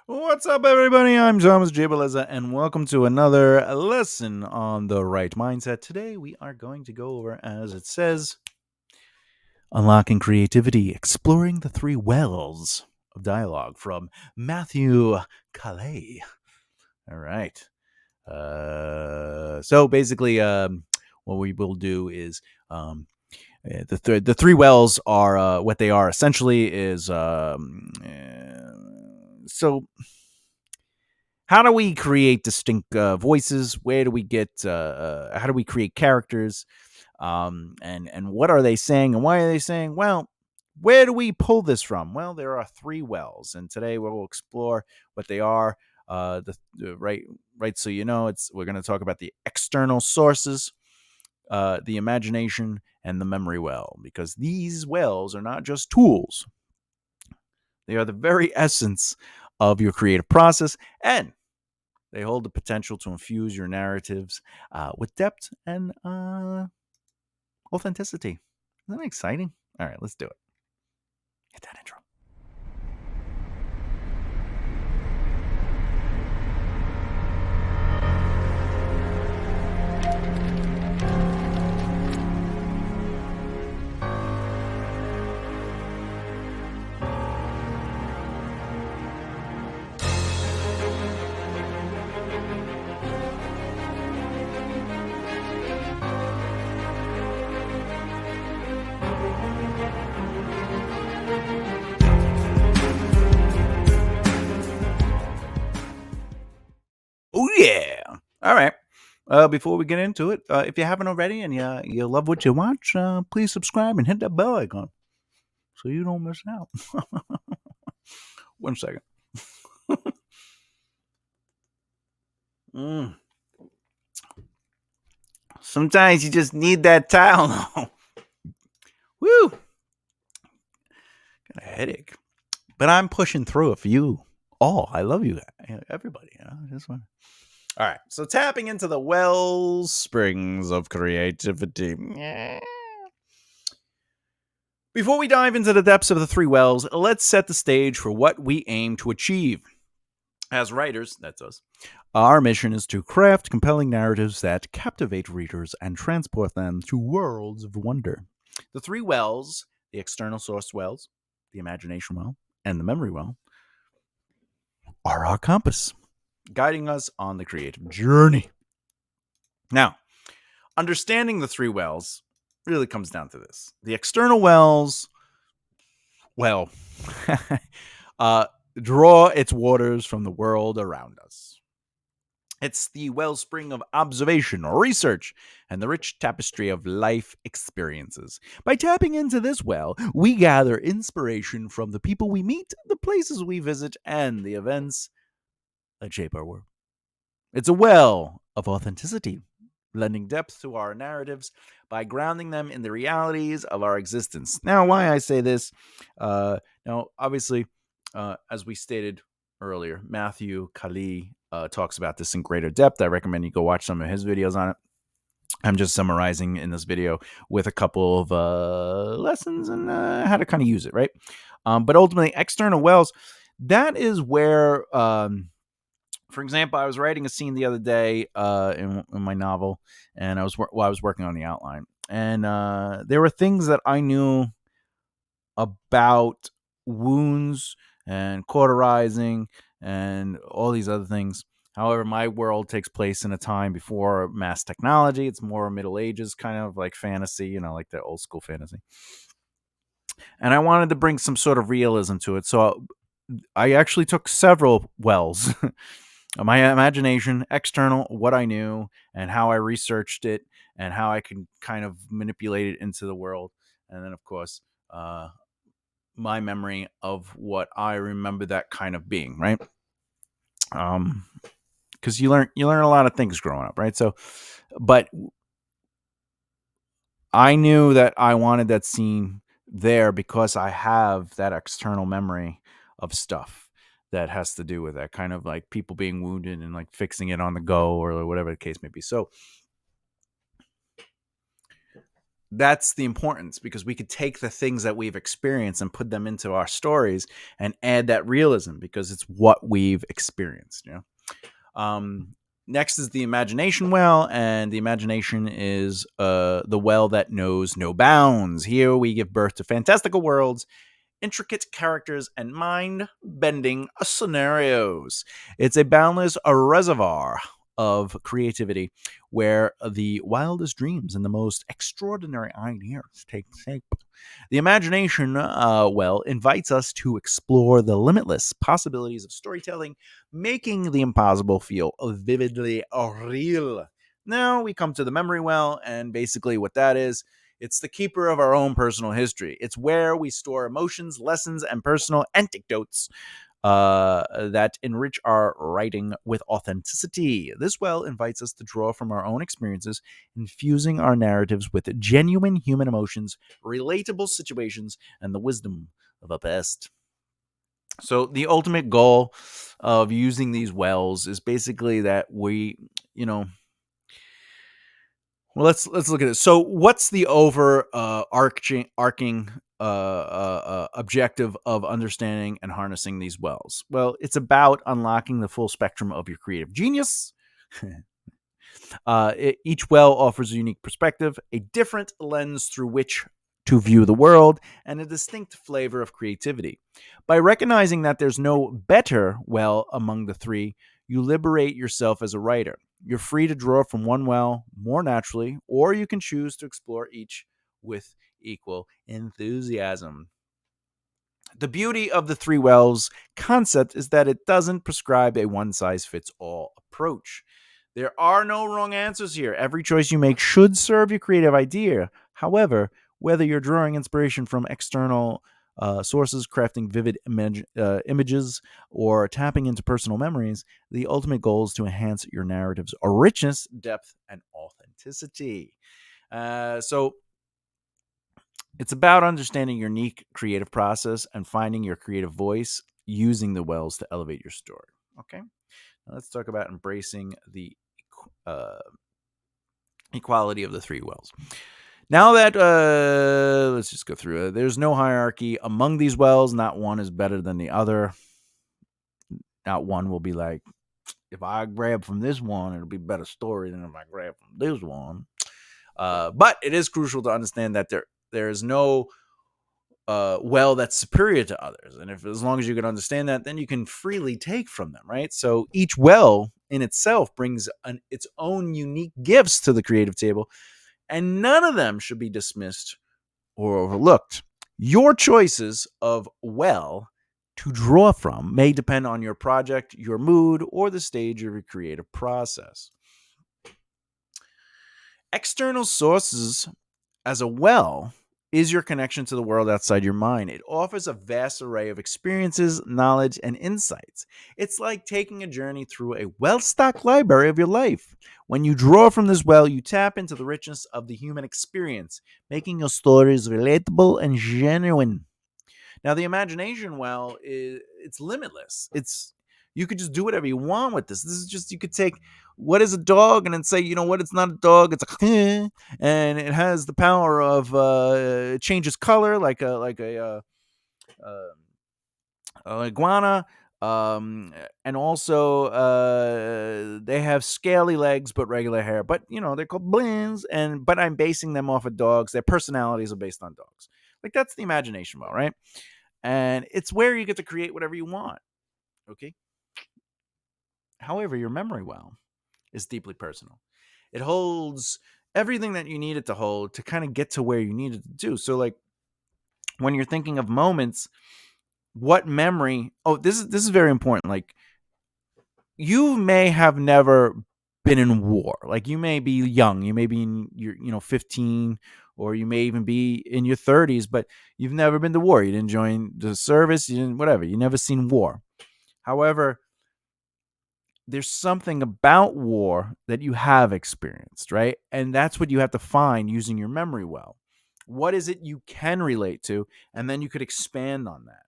What's up, everybody? I'm Thomas J. Bellezza, and welcome to another lesson on the right mindset. Today, we are going to go over, as it says, unlocking creativity, exploring the three wells of dialogue from Matthew Kalil. All right. So basically, what we will do is the three wells are what they are essentially is so how do we create distinct voices? Where do we get? How do we create characters? And what are they saying? And why are they saying? Well, where do we pull this from? Well, there are three wells, and today we'll explore what they are. Right. So we're going to talk about the external sources, the imagination, and the memory well, because these wells are not just tools; they are the very essence of your creative process, and they hold the potential to infuse your narratives with depth and authenticity. Isn't that exciting? All right, let's do it. Hit that intro. Oh, yeah. All right. Before we get into it, if you haven't already and you love what you watch, please subscribe and hit that bell icon so you don't miss out. 1 second. Mm. Sometimes you just need that Tylenol. Woo! Got a headache. But I'm pushing through it for you all. I love you, everybody. Just want. All right. So tapping into the well springs of creativity. Before we dive into the depths of the three wells, let's set the stage for what we aim to achieve. As writers, that's us, our mission is to craft compelling narratives that captivate readers and transport them to worlds of wonder. The three wells, the external source wells, the imagination well, and the memory well, are our compass, guiding us on the creative journey. Now, understanding the three wells really comes down to this. The external wells, well, draw its waters from the world around us. It's the wellspring of observation, research, and the rich tapestry of life experiences. By tapping into this well, we gather inspiration from the people we meet, the places we visit, and the events that shape our world. It's a well of authenticity, lending depth to our narratives by grounding them in the realities of our existence. Now, why I say this, now, obviously, as we stated earlier, Matthew Kalil talks about this in greater depth. I recommend you go watch some of his videos on it. I'm just summarizing in this video with a couple of lessons and how to kind of use it, right? But ultimately, external wells, that is where, for example, I was writing a scene the other day in my novel, and I was working on the outline, and there were things that I knew about wounds and cauterizing and all these other things. However, my world takes place in a time before mass technology. It's more Middle Ages, kind of like fantasy, like the old school fantasy. And I wanted to bring some sort of realism to it. So I actually took several wells. My imagination, external, what I knew, and how I researched it, and how I can kind of manipulate it into the world. And then, of course, my memory of what I remember that kind of being, right? Because you learn a lot of things growing up, right? So, but I knew that I wanted that scene there because I have that external memory of stuff that has to do with that kind of like people being wounded and like fixing it on the go or whatever the case may be. So That's the importance, because we could take the things that we've experienced and put them into our stories and add that realism because it's what we've experienced. Um, Next is the imagination well, and the imagination is the well that knows no bounds. Here we give birth to fantastical worlds, intricate characters, and mind bending scenarios. It's a boundless reservoir of creativity where the wildest dreams and the most extraordinary ideas take shape. The imagination, invites us to explore the limitless possibilities of storytelling, making the impossible feel vividly real. Now we come to the memory well, and basically what that is, it's the keeper of our own personal history. It's where we store emotions, lessons, and personal anecdotes that enrich our writing with authenticity. This well invites us to draw from our own experiences, infusing our narratives with genuine human emotions, relatable situations, and the wisdom of the past. So, the ultimate goal of using these wells is basically that we, you know, well, let's look at it. So, what's the arcing objective of understanding and harnessing these wells? Well, it's about unlocking the full spectrum of your creative genius. Each well offers a unique perspective, a different lens through which to view the world, and a distinct flavor of creativity. By recognizing that there's no better well among the three, you liberate yourself as a writer. You're free to draw from one well more naturally, or you can choose to explore each with equal enthusiasm. The beauty of the three wells concept is that it doesn't prescribe a one size fits all approach. There are no wrong answers here. Every choice you make should serve your creative idea. However, whether you're drawing inspiration from external sources, crafting vivid images, or tapping into personal memories, the ultimate goal is to enhance your narrative's richness, depth, and authenticity. So, it's about understanding your unique creative process and finding your creative voice using the wells to elevate your story. Okay, now let's talk about embracing the uh, equality of the three wells. Now that let's just go through it. There's no hierarchy among these wells. Not one is better than the other. Not one will be like, if I grab from this one, it'll be a better story than if I grab from this one. But it is crucial to understand that there is no well that's superior to others, and if as long as you can understand that, then you can freely take from them, right? So each well in itself brings its own unique gifts to the creative table, and none of them should be dismissed or overlooked. Your choices of well to draw from may depend on your project, your mood, or the stage of your creative process. External sources as a well is your connection to the world outside your mind. It offers a vast array of experiences, knowledge, and insights. It's like taking a journey through a well stocked library of your life. When you draw from this well, you tap into the richness of the human experience, making your stories relatable and genuine. Now, the imagination well is it's limitless. It's you could just do whatever you want with this. This is just you could take what is a dog and then say, you know what, it's not a dog, it's a and it has the power of it changes color uh, iguana. And also they have scaly legs but regular hair. But they're called blins, and but I'm basing them off of dogs. Their personalities are based on dogs. Like that's the imagination well, right? And it's where you get to create whatever you want. Okay. However, your memory well is deeply personal. It holds everything that you need it to hold to kind of get to where you need it to do. So, like when you're thinking of moments, what memory? Oh, this is very important. Like you may have never been in war. Like you may be young, you may be in your 15, or you may even be in your 30s, but you've never been to war. You didn't join the service, you didn't whatever. You never seen war. However, there's something about war that you have experienced, right? And that's what you have to find using your memory well. What is it you can relate to? And then you could expand on that,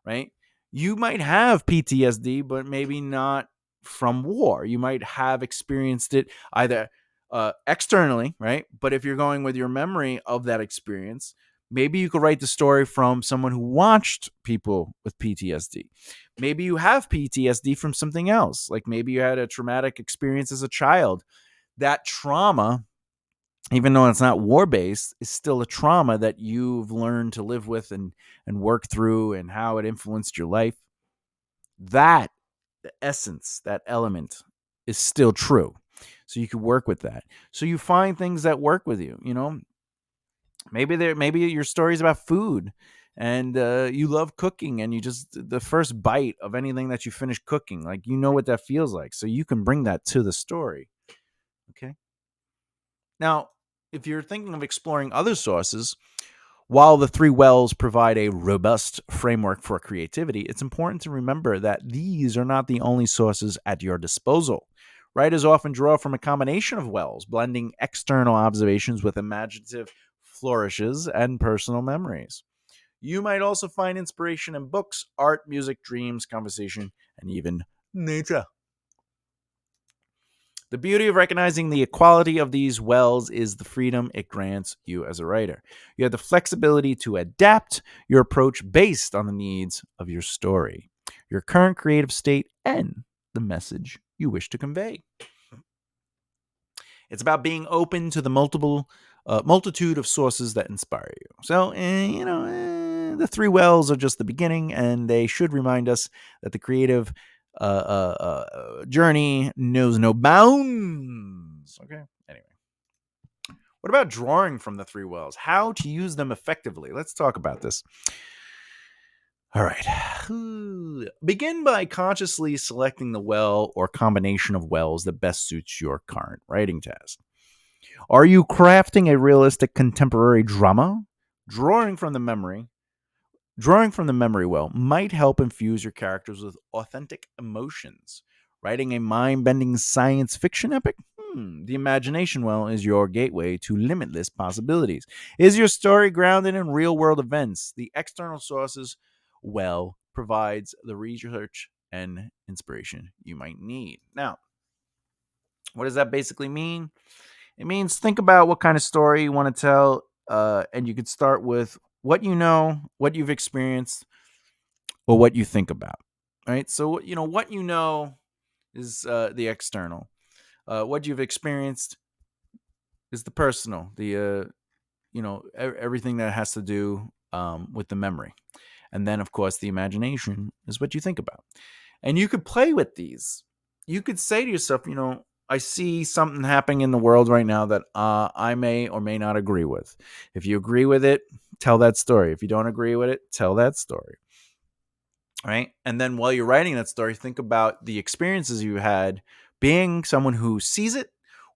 right? You might have PTSD, but maybe not from war. You might have experienced it either externally, right? But if you're going with your memory of that experience, maybe you could write the story from someone who watched people with PTSD. Maybe you have PTSD from something else. Like maybe you had a traumatic experience as a child. That trauma, even though it's not war based, is still a trauma that you've learned to live with and work through and how it influenced your life. That the essence, that element is still true. So you can work with that. So you find things that work with you, you know. Maybe your story is about food and you love cooking and you just the first bite of anything that you finish cooking, like you know what that feels like. So you can bring that to the story. Okay. Now, if you're thinking of exploring other sources, while the three wells provide a robust framework for creativity, it's important to remember that these are not the only sources at your disposal. Writers often draw from a combination of wells, blending external observations with imaginative flourishes and personal memories. You might also find inspiration in books, art, music, dreams, conversation, and even nature. The beauty of recognizing the equality of these wells is the freedom it grants you as a writer. You have the flexibility to adapt your approach based on the needs of your story, your current creative state, and the message you wish to convey. It's about being open to the multitude of sources that inspire you. So, the three wells are just the beginning, and they should remind us that the creative journey knows no bounds. Okay. Anyway, what about drawing from the three wells? How to use them effectively? Let's talk about this. All right. Begin by consciously selecting the well or combination of wells that best suits your current writing task. Are you crafting a realistic contemporary drama? Drawing from the memory, Drawing from the memory well might help infuse your characters with authentic emotions. Writing a mind bending science fiction epic? The imagination well is your gateway to limitless possibilities. Is your story grounded in real world events? The external sources well provides the research and inspiration you might need. Now, what does that basically mean? It means think about what kind of story you want to tell, and you could start with what you know, what you've experienced, or what you think about. Right. So what you know is the external. What you've experienced is the personal. Everything that has to do with the memory, and then of course the imagination is what you think about. And you could play with these. You could say to yourself, I see something happening in the world right now that I may or may not agree with. If you agree with it, tell that story. If you don't agree with it, tell that story. Right. And then while you're writing that story, think about the experiences you had being someone who sees it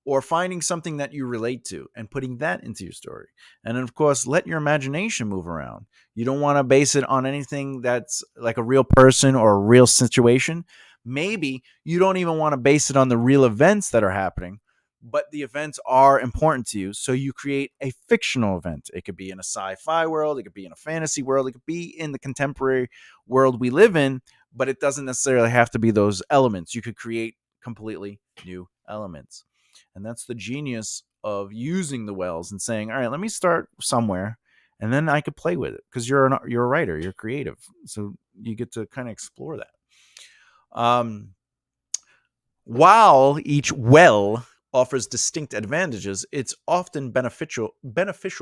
or finding something that you relate to and putting that into your story. And then, of course, let your imagination move around. You don't want to base it on anything that's like a real person or a real situation. Maybe you don't even want to base it on the real events that are happening, but the events are important to you. So you create a fictional event. It could be in a sci-fi world, it could be in a fantasy world, it could be in the contemporary world we live in, but it doesn't necessarily have to be those elements. You could create completely new elements. And that's the genius of using the wells and saying, all right, let me start somewhere and then I could play with it because you're a writer, you're creative. So you get to kind of explore that. While each well offers distinct advantages, it's often beneficial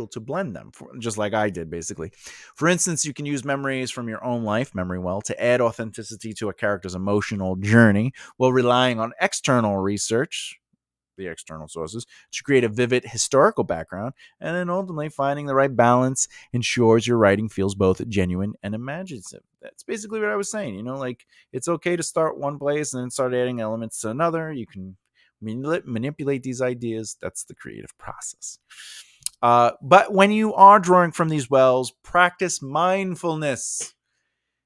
to blend them, just like I did, basically. For instance, you can use memories from your own life, memory well, to add authenticity to a character's emotional journey while relying on external research, the external sources, to create a vivid historical background, and then ultimately finding the right balance ensures your writing feels both genuine and imaginative. That's basically what I was saying. Like it's okay to start one place and then start adding elements to another. You can manipulate these ideas. That's the creative process. But when you are drawing from these wells, practice mindfulness.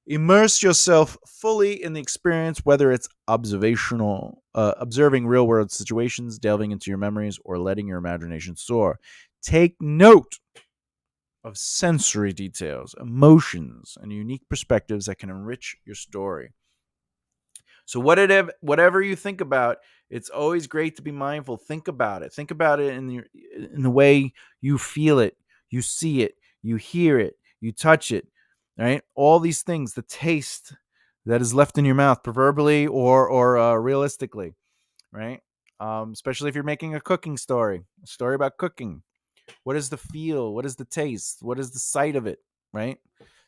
Immerse yourself fully in the experience, whether it's observing real world situations, delving into your memories, or letting your imagination soar. Take note of sensory details, emotions, and unique perspectives that can enrich your story. So whatever you think about, it's always great to be mindful. Think about it. Think about it in the way you feel it, you see it, you hear it, you touch it, right? All these things, the taste that is left in your mouth, proverbially or realistically, right? Especially if you're making a story about cooking. What is the feel? What is the taste? What is the sight of it, right?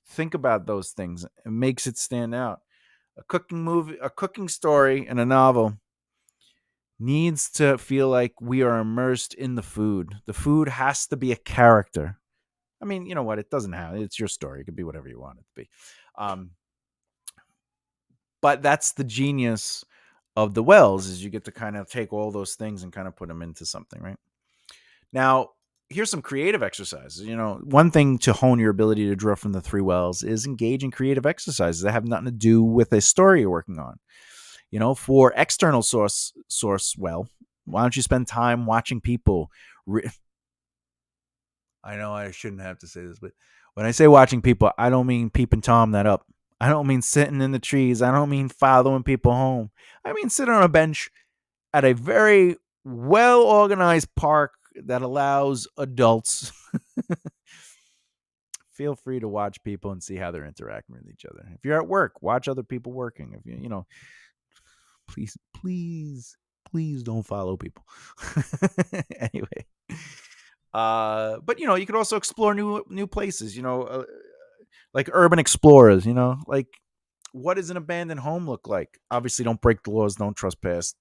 Think about those things. It makes it stand out. A cooking movie, a cooking story, and a novel needs to feel like we are immersed in the food. The food has to be a character. I mean, you know what? It doesn't have. It's your story. It could be whatever you want it to be. Um, but that's the genius of the wells is you get to kind of take all those things and kind of put them into something, right? Now, here's some creative exercises. One thing to hone your ability to draw from the three wells is engage in creative exercises that have nothing to do with a story you're working on. For external source well, why don't you spend time watching people? I know I shouldn't have to say this, but when I say watching people, I don't mean peeping Tom that up. I don't mean sitting in the trees. I don't mean following people home. I mean sitting on a bench at a very well organized park that allows adults. Feel free to watch people and see how they're interacting with each other. If you're at work, watch other people working. If please, please, please don't follow people. Anyway, but you could also explore new places. Like urban explorers. Like what does an abandoned home look like? Obviously, don't break the laws. Don't trespass.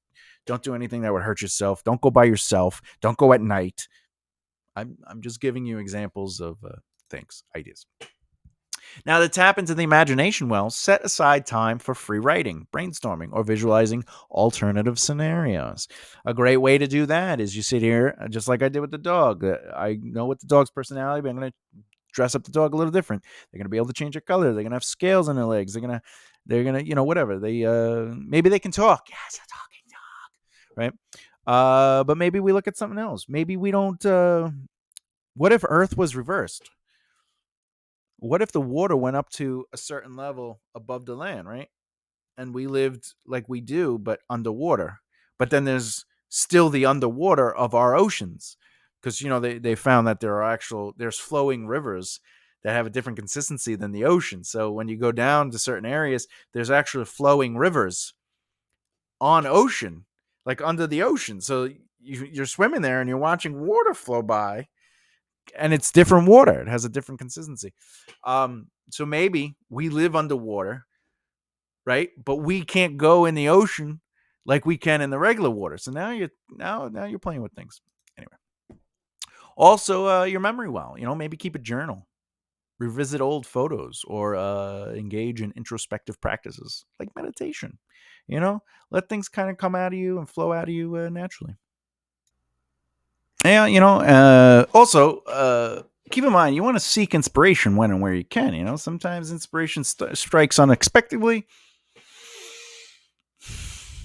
Don't do anything that would hurt yourself. Don't go by yourself. Don't go at night. I'm just giving you examples of things, ideas. Now, to tap into the imagination well, set aside time for free writing, brainstorming, or visualizing alternative scenarios. A great way to do that is you sit here, just like I did with the dog. I know what the dog's personality, but I'm going to dress up the dog a little different. They're going to be able to change their color. They're going to have scales on their legs. They're gonna, whatever. Maybe they can talk. Yes, a talking dog, right? But maybe we look at something else. Maybe we don't. What if Earth was reversed? What if the water went up to a certain level above the land, right? And we lived like we do, but underwater. But then there's still the underwater of our oceans. Because they found that there's flowing rivers that have a different consistency than the ocean. So when you go down to certain areas, there's actually flowing rivers on ocean, like under the ocean. So you're swimming there and you're watching water flow by, and it's different water. It has a different consistency. So maybe we live underwater, right? But we can't go in the ocean like we can in the regular water. So now you're playing with things. Anyway, also your memory well. Maybe keep a journal, revisit old photos, or engage in introspective practices like meditation. Let things kind of come out of you and flow out of you naturally. Yeah, also, keep in mind, you want to seek inspiration when and where you can. Sometimes inspiration strikes unexpectedly,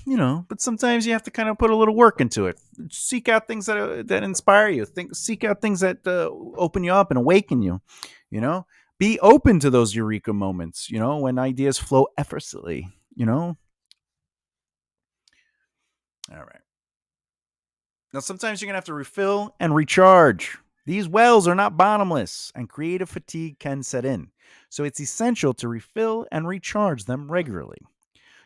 but sometimes you have to kind of put a little work into it. Seek out things that inspire you. Seek out things that open you up and awaken you. Be open to those eureka moments. When ideas flow effortlessly. All right. Now, sometimes you're going to have to refill and recharge. These wells are not bottomless, and creative fatigue can set in. So it's essential to refill and recharge them regularly.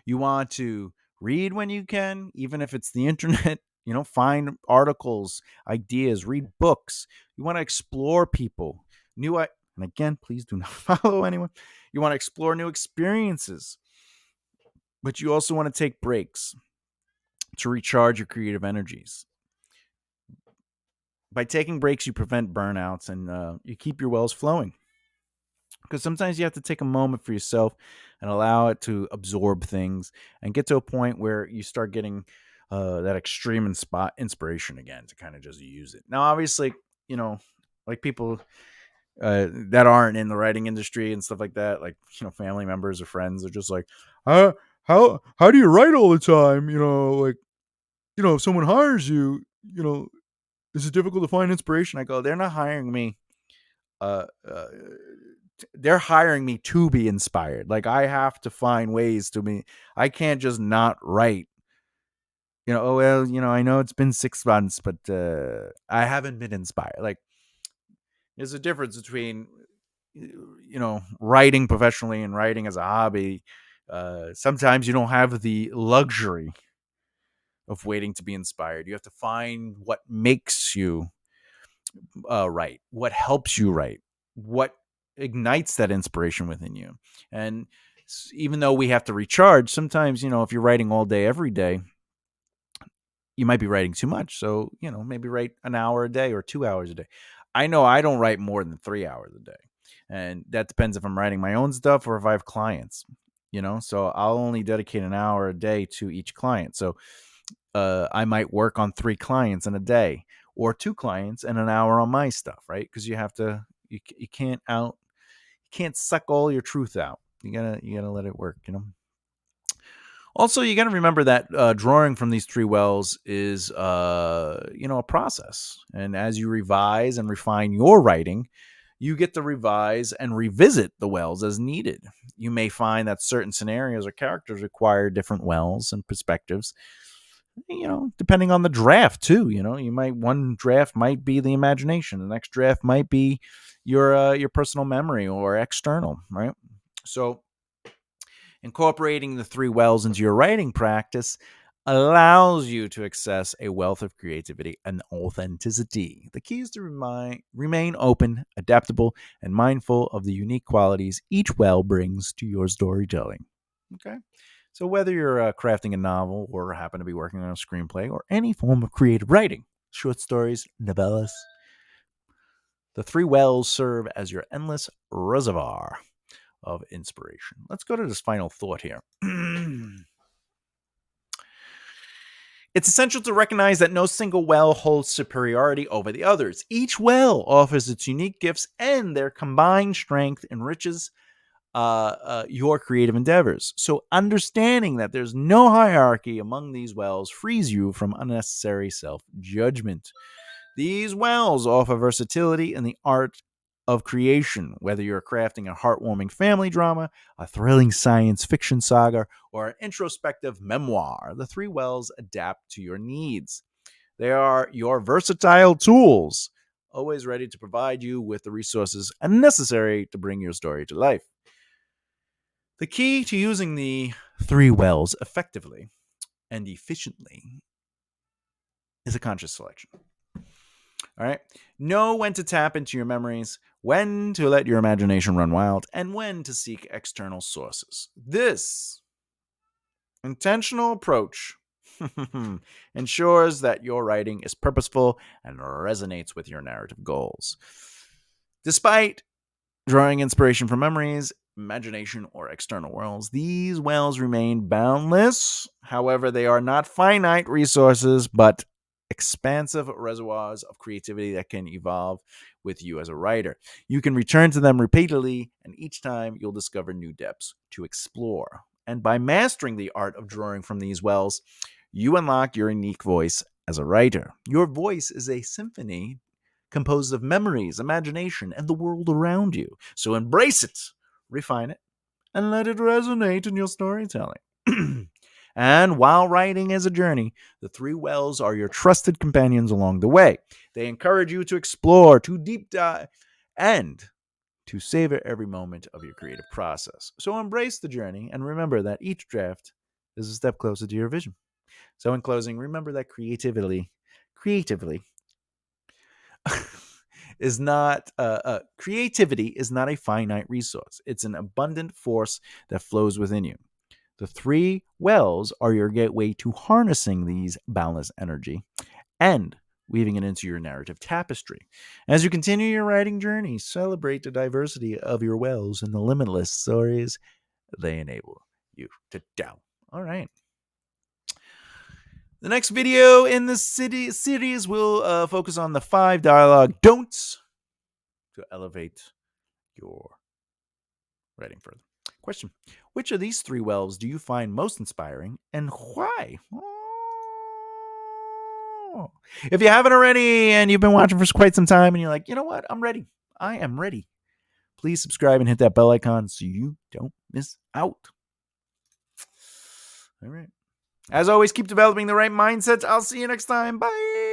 You want to read when you can, even if it's the internet, find articles, ideas, read books. You want to explore people, and again, please do not follow anyone. You want to explore new experiences, but you also want to take breaks to recharge your creative energies. By taking breaks, you prevent burnouts and you keep your wells flowing. Because sometimes you have to take a moment for yourself and allow it to absorb things and get to a point where you start getting that extreme inspiration again to kind of just use it. Now, obviously, like people that aren't in the writing industry and stuff like that, like family members or friends are just like, how do you write all the time? Like if someone hires you, is it difficult to find inspiration? I go, they're not hiring me uh, uh, they're hiring me to be inspired. Like, I have to find ways to be. I can't just not write. Oh well, I know it's been 6 months, but I haven't been inspired. Like, there's a difference between writing professionally and writing as a hobby. Sometimes you don't have the luxury of waiting to be inspired. You have to find what makes you write, what helps you write, what ignites that inspiration within you. And even though we have to recharge, sometimes, if you're writing all day, every day, you might be writing too much. So, maybe write an hour a day or 2 hours a day. I know I don't write more than 3 hours a day. And that depends if I'm writing my own stuff or if I have clients, so I'll only dedicate an hour a day to each client. So I might work on 3 clients in a day, or 2 clients and an hour on my stuff, right? Because you have to, you can't suck all your truth out. You gotta let it work, Also, you got to remember that drawing from these 3 wells is, a process. And as you revise and refine your writing, you get to revise and revisit the wells as needed. You may find that certain scenarios or characters require different wells and perspectives, depending on the draft too. One draft might be the imagination, the next draft might be your personal memory or external, right? So incorporating the 3 wells into your writing practice allows you to access a wealth of creativity and authenticity. The key is to remain open, adaptable, and mindful of the unique qualities each well brings to your storytelling. Okay? So whether you're crafting a novel or happen to be working on a screenplay or any form of creative writing, short stories, novellas, the 3 wells serve as your endless reservoir of inspiration. Let's go to this final thought here. It's essential to recognize that no single well holds superiority over the others. Each well offers its unique gifts, and their combined strength enriches your creative endeavors. So, understanding that there's no hierarchy among these wells frees you from unnecessary self judgment. These wells offer versatility in the art of creation, whether you're crafting a heartwarming family drama, a thrilling science fiction saga, or an introspective memoir. The 3 wells adapt to your needs. They are your versatile tools, always ready to provide you with the resources necessary to bring your story to life. The key to using the 3 wells effectively and efficiently is a conscious selection. All right. Know when to tap into your memories, when to let your imagination run wild, and when to seek external sources. This intentional approach ensures that your writing is purposeful and resonates with your narrative goals. Despite drawing inspiration from memories, imagination, or external worlds, these wells remain boundless. However, they are not finite resources, but expansive reservoirs of creativity that can evolve with you as a writer. You can return to them repeatedly, and each time you'll discover new depths to explore. And by mastering the art of drawing from these wells, you unlock your unique voice as a writer. Your voice is a symphony composed of memories, imagination, and the world around you. So embrace it, refine it, and let it resonate in your storytelling. And while writing is a journey, the 3 wells are your trusted companions along the way. They encourage you to explore, to deep dive, and to savor every moment of your creative process. So embrace the journey and remember that each draft is a step closer to your vision. So in closing, remember that creatively creativity is not a finite resource. It's an abundant force that flows within you. The 3 wells are your gateway to harnessing these boundless energy and weaving it into your narrative tapestry. As you continue your writing journey, celebrate the diversity of your wells and the limitless stories they enable you to tell. All right. The next video in this series will focus on the 5 dialogue don'ts to elevate your writing further. Question: which of these 3 wells do you find most inspiring and why? Oh. If you haven't already and you've been watching for quite some time and you're like, you know what, I'm ready. I am ready. please subscribe and hit that bell icon so you don't miss out. All right. As always, keep developing the right mindset. I'll see you next time. Bye.